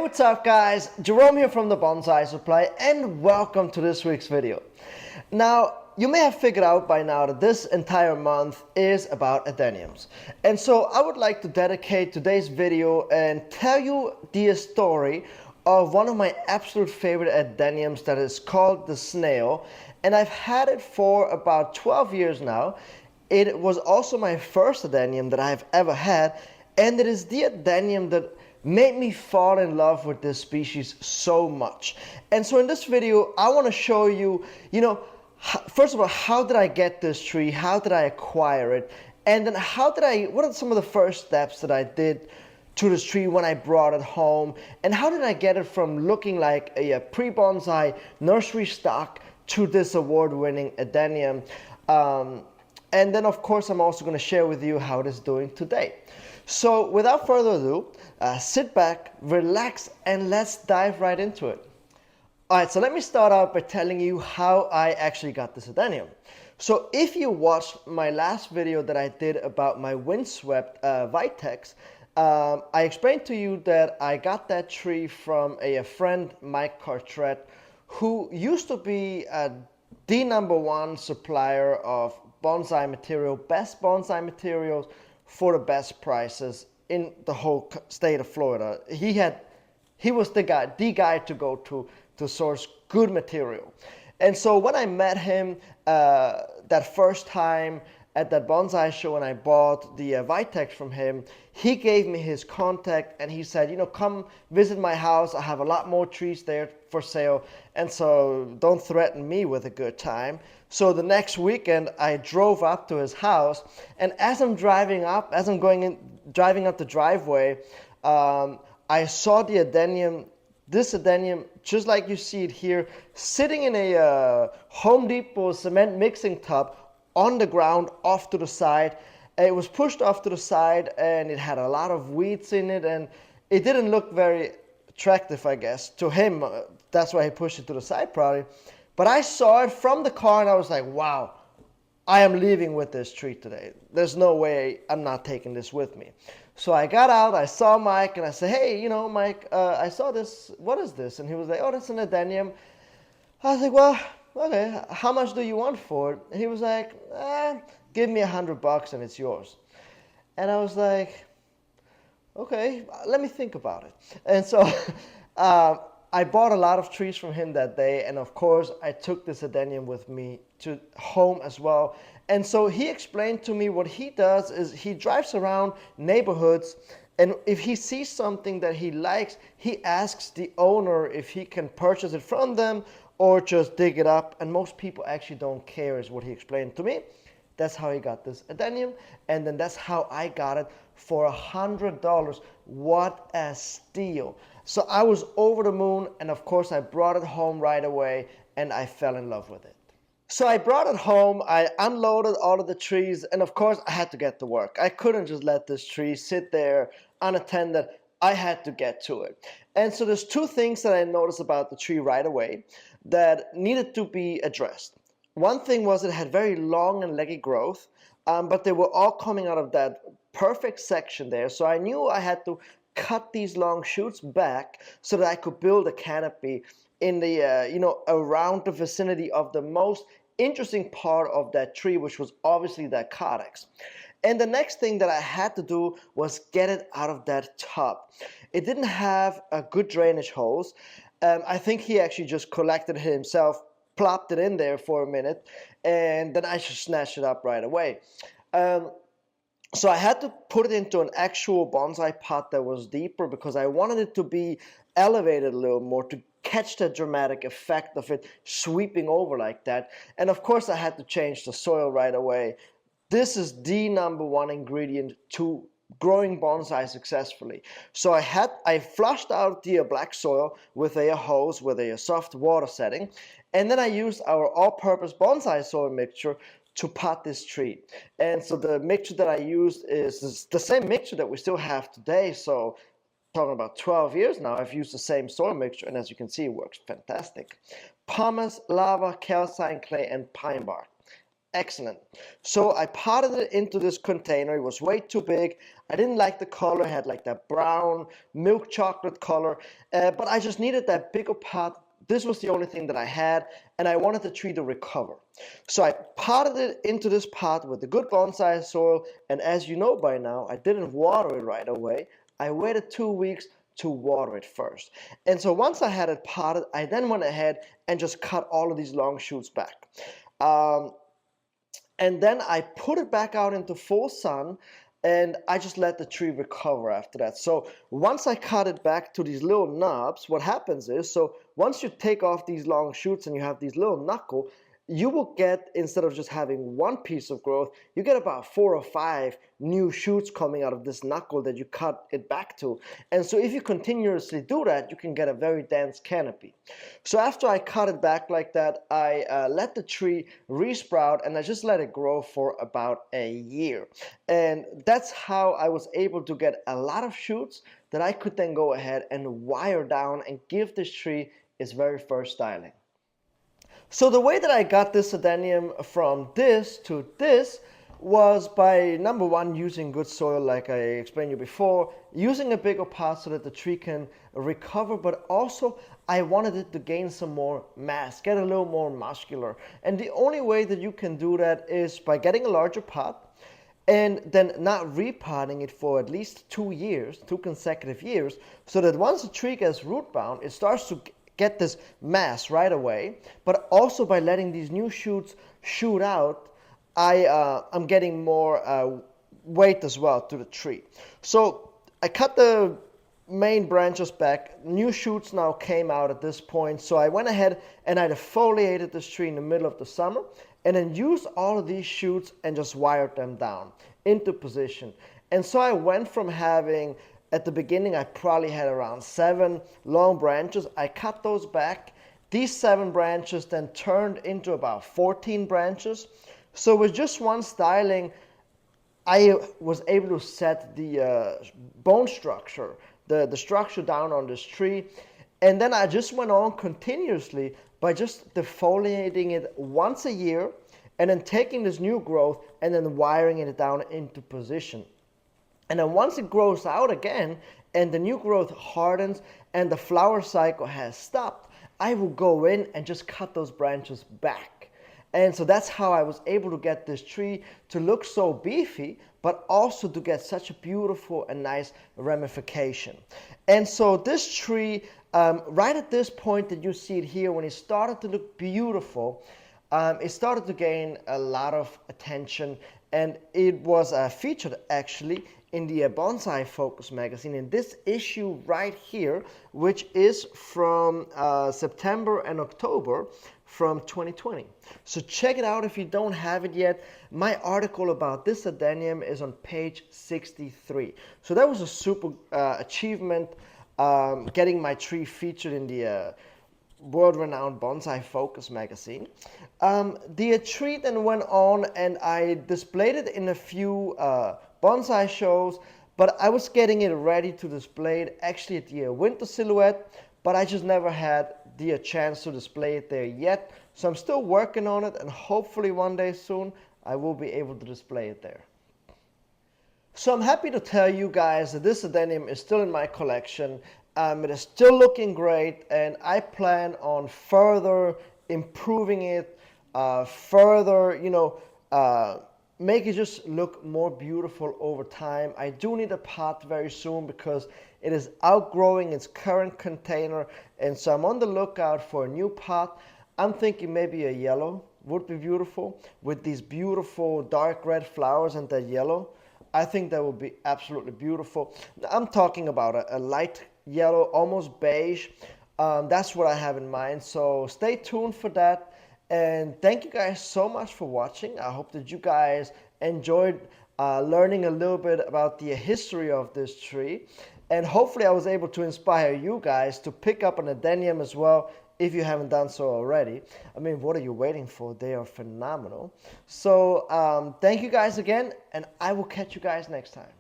what's up guys? Jerome here from the Bonsai Supply and welcome to this week's video. Now, you may have figured out by now that this entire month is about Adeniums. And so I would like to dedicate today's video and tell you the story of one of my absolute favorite Adeniums that is called the Snail. And I've had it for about 12 years now. It was also my first Adenium that I've ever had, and it is the Adenium that made me fall in love with this species so much. And so in this video, I want to show you, first of all, how did I get this tree? How did I acquire it? And then what are some of the first steps that I did to this tree when I brought it home? And how did I get it from looking like a pre-bonsai nursery stock to this award-winning Adenium? And then, of course, I'm also going to share with you how it is doing today. So without further ado, sit back, relax, and let's dive right into it. All right, so let me start out by telling you how I actually got this Adenium. So if you watched my last video that I did about my windswept Vitex, I explained to you that I got that tree from a friend, Mike Cartret, who used to be the #1 supplier of bonsai material, best bonsai materials for the best prices in the whole state of Florida. He was the guy to go to source good material. And so when I met him that first time at that bonsai show and I bought the Vitex from him, he gave me his contact and he said, come visit my house. I have a lot more trees there for sale. And so don't threaten me with a good time. So the next weekend I drove up to his house, and as I'm driving up the driveway, I saw the Adenium, this Adenium, just like you see it here, sitting in a Home Depot cement mixing tub on the ground off to the side. It was pushed off to the side and it had a lot of weeds in it, and it didn't look very attractive, I guess, to him. That's why he pushed it to the side probably. But I saw it from the car and I was like, wow, I am leaving with this tree today. There's no way I'm not taking this with me. So I got out, I saw Mike and I said, hey, Mike, I saw this, what is this? And he was like, oh, that's an Adenium. I was like, well, okay, how much do you want for it? And he was like, give me $100 and it's yours. And I was like, okay, let me think about it. And so I bought a lot of trees from him that day, and of course I took this Adenium with me to home as well. And so he explained to me what he does is he drives around neighborhoods, and if he sees something that he likes, he asks the owner if he can purchase it from them or just dig it up, and most people actually don't care, is what he explained to me. That's how he got this Adenium, and then that's how I got it for $100. What a steal. So I was over the moon, and of course I brought it home right away and I fell in love with it. So I brought it home, I unloaded all of the trees, and of course I had to get to work. I couldn't just let this tree sit there unattended. I had to get to it. And so there's two things that I noticed about the tree right away that needed to be addressed. One thing was it had very long and leggy growth, but they were all coming out of that perfect section there. So I knew I had to cut these long shoots back so that I could build a canopy in the, around the vicinity of the most interesting part of that tree, which was obviously that codex. And the next thing that I had to do was get it out of that tub. It didn't have a good drainage hose. I think he actually just collected it himself, plopped it in there for a minute, and then I just snatched it up right away. So I had to put it into an actual bonsai pot that was deeper because I wanted it to be elevated a little more to catch the dramatic effect of it sweeping over like that. And of course I had to change the soil right away. This is the #1 ingredient to growing bonsai successfully. So I flushed out the black soil with a hose with a soft water setting, and then I used our all-purpose bonsai soil mixture to pot this tree. And so the mixture that I used is the same mixture that we still have today. So talking about 12 years now, I've used the same soil mixture, and as you can see, it works fantastic. Pumice, lava, calcine clay, and pine bark. excellent. So I potted it into this container. It was way too big. I didn't like the color. It had like that brown milk chocolate color, but I just needed that bigger pot. This was the only thing that I had, and I wanted the tree to recover. So I potted it into this pot with the good bonsai soil, and as you know by now, I didn't water it right away. I waited 2 weeks to water it first. And so once I had it potted, I then went ahead and just cut all of these long shoots back. Um, and then I put it back out into full sun, and I just let the tree recover after that. So once I cut it back to these little knobs, what happens is, so once you take off these long shoots and you have these little knuckle, you will get, instead of just having one piece of growth, you get about 4 or 5 new shoots coming out of this knuckle that you cut it back to. And so if you continuously do that, you can get a very dense canopy. So after I cut it back like that, I let the tree resprout, and I just let it grow for about a year. And that's how I was able to get a lot of shoots that I could then go ahead and wire down and give this tree its very first styling. So the way that I got this adenium from this to this was by, number one, using good soil like I explained you before, using a bigger pot so that the tree can recover, but also I wanted it to gain some more mass, get a little more muscular. And the only way that you can do that is by getting a larger pot and then not repotting it for at least 2 years, 2 consecutive years, so that once the tree gets root bound, it starts to get this mass right away, but also by letting these new shoots shoot out, I'm getting more weight as well to the tree. So I cut the main branches back. New shoots now came out at this point, so I went ahead and I defoliated this tree in the middle of the summer, and then used all of these shoots and just wired them down into position. And so I went from having, at the beginning, I probably had around 7 long branches. I cut those back. These 7 branches then turned into about 14 branches. So with just one styling, I was able to set the bone structure, the structure down on this tree. And then I just went on continuously by just defoliating it once a year, and then taking this new growth and then wiring it down into position. And then once it grows out again and the new growth hardens and the flower cycle has stopped, I will go in and just cut those branches back. And so that's how I was able to get this tree to look so beefy, but also to get such a beautiful and nice ramification. And so this tree, right at this point that you see it here, when it started to look beautiful, it started to gain a lot of attention, and it was featured actually in the Bonsai Focus magazine in this issue right here, which is from September and October from 2020. So check it out if you don't have it yet. My article about this adenium is on page 63. So that was a super achievement, getting my tree featured in the world-renowned Bonsai Focus magazine. The tree then went on, and I displayed it in a few bonsai shows, but I was getting it ready to display it actually at the winter silhouette, but I just never had the chance to display it there yet. So I'm still working on it, and hopefully one day soon I will be able to display it there. So I'm happy to tell you guys that this adenium is still in my collection. It is still looking great, and I plan on further improving it, further, make it just look more beautiful over time. I do need a pot very soon because it is outgrowing its current container, and so I'm on the lookout for a new pot. I'm thinking maybe a yellow would be beautiful with these beautiful dark red flowers and that yellow. I think that would be absolutely beautiful. I'm talking about a light yellow, almost beige. That's what I have in mind, so stay tuned for that. And thank you guys so much for watching. I hope that you guys enjoyed learning a little bit about the history of this tree, and hopefully I was able to inspire you guys to pick up an adenium as well if you haven't done so already. I mean, what are you waiting for? They are phenomenal. So thank you guys again, and I will catch you guys next time.